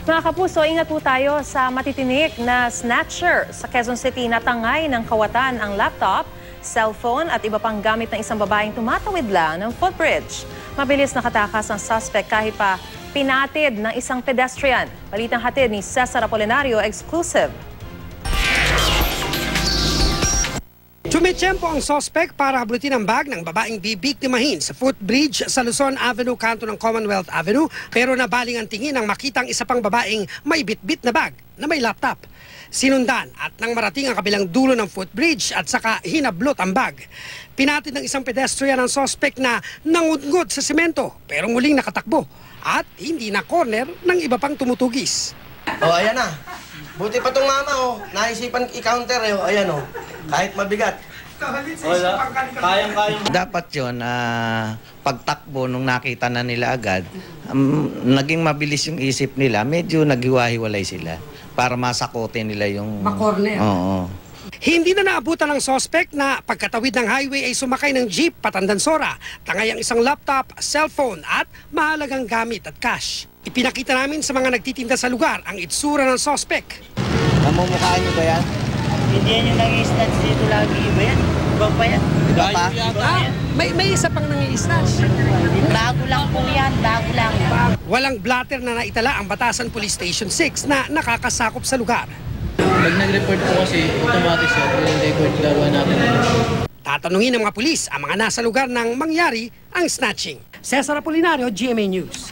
Mga kapuso, ingat po tayo sa matitinik na snatcher. Sa Quezon City, natangay ng kawatan ang laptop, cellphone at iba pang gamit ng isang babaeng tumatawid lang ng footbridge. Mabilis nakatakas ang suspect kahit pa pinatid ng isang pedestrian. Balitang hatid ni Cesar Apolinario, exclusive. Tumitsyempo ang suspect para hablutin ang bag ng babaeng bibiktimahin sa footbridge sa Luzon Avenue, kanto ng Commonwealth Avenue, pero nabaling ang tingin ang makitang isa pang babaeng may bitbit na bag na may laptop. Sinundan at nang marating ang kabilang dulo ng footbridge at saka hinablot ang bag. Pinatid ng isang pedestrian ang suspect na nangudngod sa semento pero muling nakatakbo at hindi na corner ng iba pang tumutugis. Oh, ayan na. Buti pa tong mama, oh. Naisipan i-counter, eh. Oh, ayan, oh. Kahit mabigat. Dapat yun, pagtakbo nung nakita na nila agad, naging mabilis yung isip nila, medyo naghiwa-hiwalay sila para masakotin nila yung... Ma-corner. Oo. Hindi na naabutan ng suspect na pagkatawid ng highway ay sumakay ng jeep patandansora, tangay ang isang laptop, cellphone at mahalagang gamit at cash. Ipinakita namin sa mga nagtitinda sa lugar ang itsura ng suspect. Namumukhaan niyo ba yan? Hindi yan yung nag-i-snatch dito lagi. Iba yan? Iba pa yan? Iba pa? May isa pang nangi-snatch. Bago lang po yan. Bago lang. Walang blatter na naitala ang Batasan Police Station 6 na nakakasakop sa lugar. Pag nag-report po kasi, automatic siya. I-record gagawa natin. Tatanungin ng mga pulis ang mga nasa lugar nang mangyari ang snatching. Cesar Apolinario, GMA News.